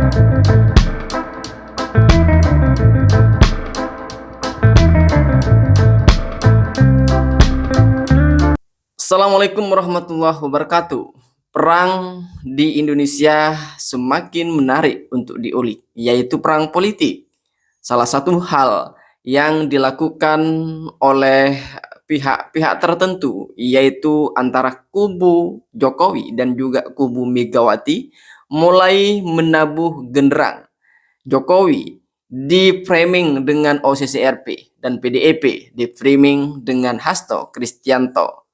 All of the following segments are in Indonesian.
Assalamualaikum warahmatullahi wabarakatuh. Perang di Indonesia semakin menarik untuk diulik, yaitu perang politik. Salah satu hal yang dilakukan oleh pihak-pihak tertentu, yaitu antara kubu Jokowi dan juga kubu Megawati, mulai menabuh genderang. Jokowi di framing dengan OCCRP dan PDIP di framing dengan Hasto Kristianto.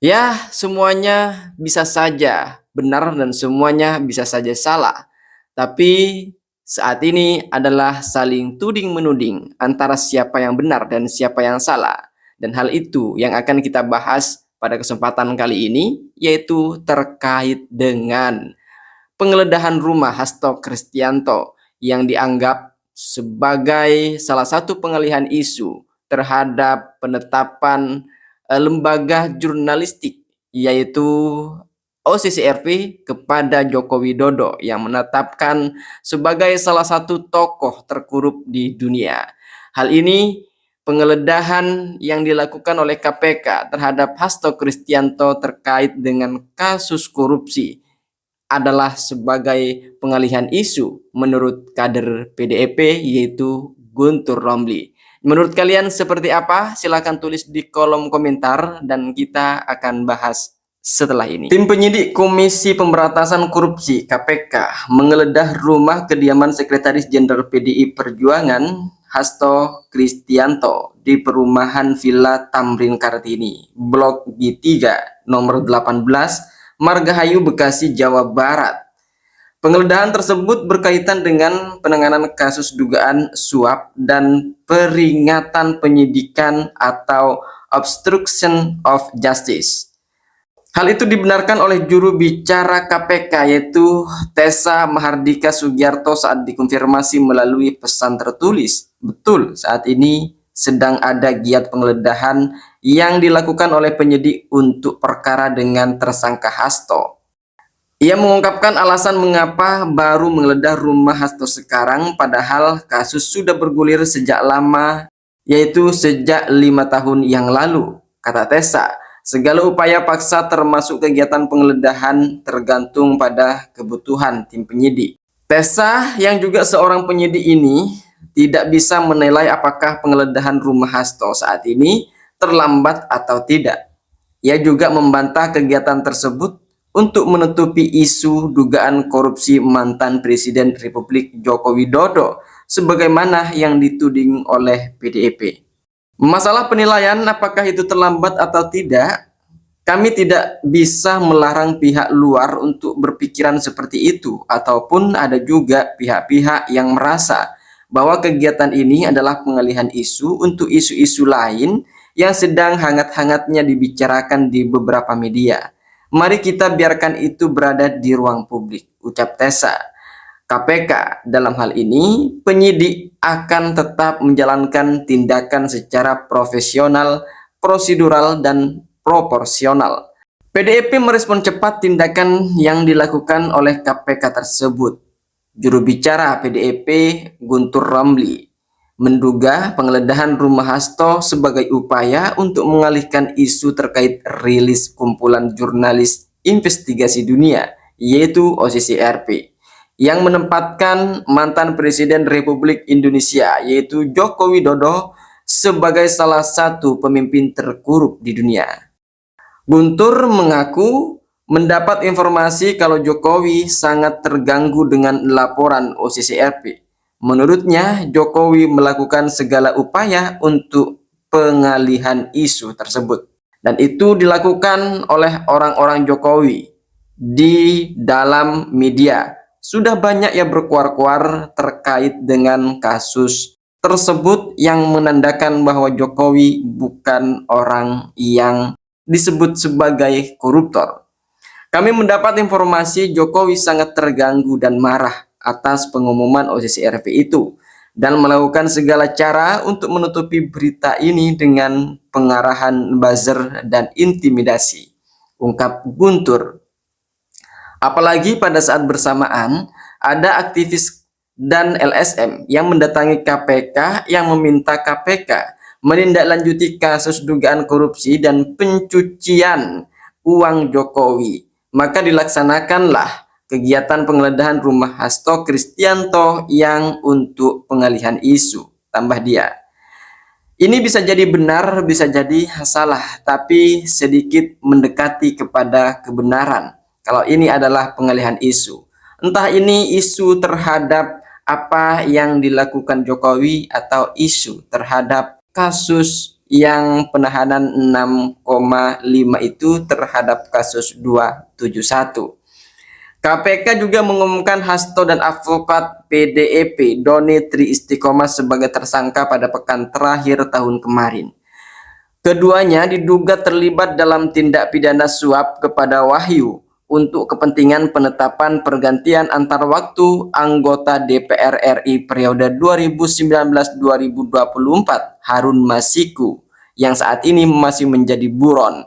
Ya, semuanya bisa saja benar dan semuanya bisa saja salah. Tapi saat ini adalah saling tuding-menuding antara siapa yang benar dan siapa yang salah. Dan hal itu yang akan kita bahas pada kesempatan kali ini, yaitu terkait dengan penggeledahan rumah Hasto Kristianto yang dianggap sebagai salah satu pengalihan isu terhadap penetapan lembaga jurnalistik, yaitu OCCRP kepada Joko Widodo yang menetapkan sebagai salah satu tokoh terkorup di dunia. Hal ini penggeledahan yang dilakukan oleh KPK terhadap Hasto Kristianto terkait dengan kasus korupsi adalah sebagai pengalihan isu menurut kader PDIP, yaitu Guntur Romli. Menurut kalian seperti apa? Silahkan tulis di kolom komentar dan kita akan bahas setelah ini. Tim penyidik Komisi Pemberantasan Korupsi (KPK) menggeledah rumah kediaman Sekretaris Jenderal PDI Perjuangan Hasto Kristianto di perumahan Villa Tamrin Kartini, Blok G3, nomor 18, Margahayu, Bekasi, Jawa Barat. Penggeledahan tersebut berkaitan dengan penanganan kasus dugaan suap dan peringatan penyidikan atau obstruction of justice. Hal itu dibenarkan oleh juru bicara KPK, yaitu Tessa Mahardika Sugiarto, saat dikonfirmasi melalui pesan tertulis. Betul, saat ini sedang ada giat penggeledahan yang dilakukan oleh penyidik untuk perkara dengan tersangka Hasto. Ia mengungkapkan alasan mengapa baru menggeledah rumah Hasto sekarang, padahal kasus sudah bergulir sejak lama, yaitu sejak 5 tahun yang lalu. Kata Tessa, segala upaya paksa termasuk kegiatan penggeledahan tergantung pada kebutuhan tim penyidik. Tessa yang juga seorang penyidik ini tidak bisa menilai apakah penggeledahan rumah Hasto saat ini terlambat atau tidak. Ia juga membantah kegiatan tersebut untuk menutupi isu dugaan korupsi mantan Presiden Republik Joko Widodo sebagaimana yang dituding oleh PDIP. Masalah penilaian apakah itu terlambat atau tidak, kami tidak bisa melarang pihak luar untuk berpikiran seperti itu, ataupun ada juga pihak-pihak yang merasa bahwa kegiatan ini adalah pengalihan isu untuk isu-isu lain yang sedang hangat-hangatnya dibicarakan di beberapa media. Mari kita biarkan itu berada di ruang publik, ucap Tessa. KPK dalam hal ini, penyidik akan tetap menjalankan tindakan secara profesional, prosedural, dan proporsional. PDIP merespon cepat tindakan yang dilakukan oleh KPK tersebut. Juru bicara PDIP Guntur Romli menduga penggeledahan rumah Hasto sebagai upaya untuk mengalihkan isu terkait rilis kumpulan jurnalis investigasi dunia, yaitu OCCRP, yang menempatkan mantan Presiden Republik Indonesia, yaitu Joko Widodo, sebagai salah satu pemimpin terkorup di dunia. Guntur mengaku mendapat informasi kalau Jokowi sangat terganggu dengan laporan OCCRP. Menurutnya, Jokowi melakukan segala upaya untuk pengalihan isu tersebut. Dan itu dilakukan oleh orang-orang Jokowi di dalam media. Sudah banyak yang berkuar-kuar terkait dengan kasus tersebut yang menandakan bahwa Jokowi bukan orang yang disebut sebagai koruptor. Kami mendapat informasi Jokowi sangat terganggu dan marah atas pengumuman OCCRP itu dan melakukan segala cara untuk menutupi berita ini dengan pengarahan buzzer dan intimidasi, ungkap Guntur. Apalagi pada saat bersamaan ada aktivis dan LSM yang mendatangi KPK yang meminta KPK menindaklanjuti kasus dugaan korupsi dan pencucian uang Jokowi. Maka dilaksanakanlah kegiatan penggeledahan rumah Hasto Kristianto yang untuk pengalihan isu, tambah dia. Ini bisa jadi benar, bisa jadi salah, tapi sedikit mendekati kepada kebenaran. Kalau ini adalah pengalihan isu. Entah ini isu terhadap apa yang dilakukan Jokowi atau isu terhadap kasus yang penahanan 6,5 itu terhadap kasus 271. KPK juga mengumumkan Hasto dan advokat PDEP Doni Tri Istiqomah sebagai tersangka pada pekan terakhir tahun kemarin. Keduanya diduga terlibat dalam tindak pidana suap kepada Wahyu untuk kepentingan penetapan pergantian antar waktu anggota DPR RI periode 2019-2024 Harun Masiku yang saat ini masih menjadi buron.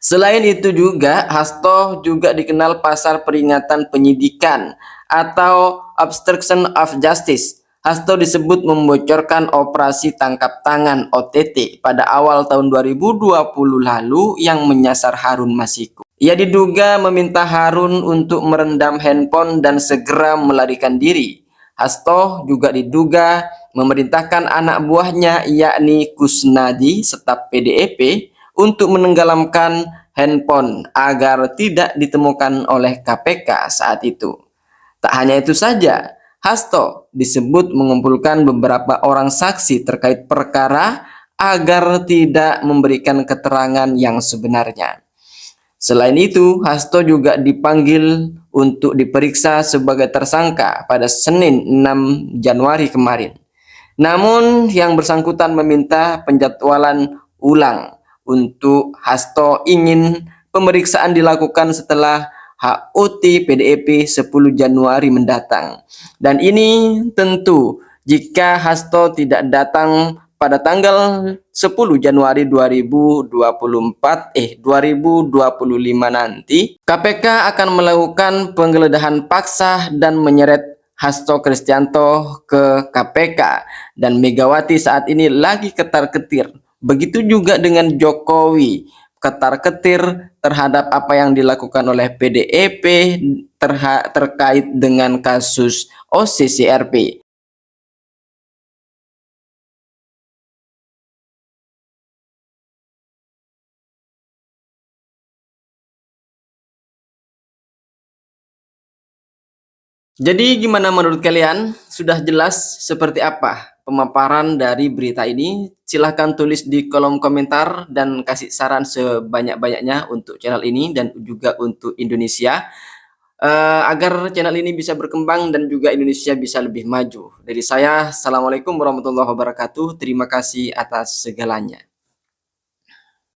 Selain itu juga, Hasto juga dikenal pasal peringatan penyidikan atau obstruction of justice. Hasto disebut membocorkan operasi tangkap tangan OTT pada awal tahun 2020 lalu yang menyasar Harun Masiku. Ia diduga meminta Harun untuk merendam handphone dan segera melarikan diri. Hasto juga diduga memerintahkan anak buahnya yakni Kusnadi, staf PDEP, untuk menenggelamkan handphone agar tidak ditemukan oleh KPK saat itu. Tak hanya itu saja, Hasto disebut mengumpulkan beberapa orang saksi terkait perkara agar tidak memberikan keterangan yang sebenarnya. Selain itu, Hasto juga dipanggil untuk diperiksa sebagai tersangka pada Senin 6 Januari kemarin. Namun yang bersangkutan meminta penjadwalan ulang untuk Hasto ingin pemeriksaan dilakukan setelah HOT PDEP 10 Januari mendatang. Dan ini tentu jika Hasto tidak datang pada tanggal 10 Januari 2025 nanti, KPK akan melakukan penggeledahan paksa dan menyeret Hasto Kristianto ke KPK, dan Megawati saat ini lagi ketar-ketir. Begitu juga dengan Jokowi, ketar-ketir terhadap apa yang dilakukan oleh PDEP terkait dengan kasus OCCRP. Jadi gimana menurut kalian? Sudah jelas seperti apa pemaparan dari berita ini? Silahkan tulis di kolom komentar dan kasih saran sebanyak-banyaknya untuk channel ini dan juga untuk Indonesia, agar channel ini bisa berkembang dan juga Indonesia bisa lebih maju. Dari saya, Assalamualaikum warahmatullahi wabarakatuh. Terima kasih atas segalanya.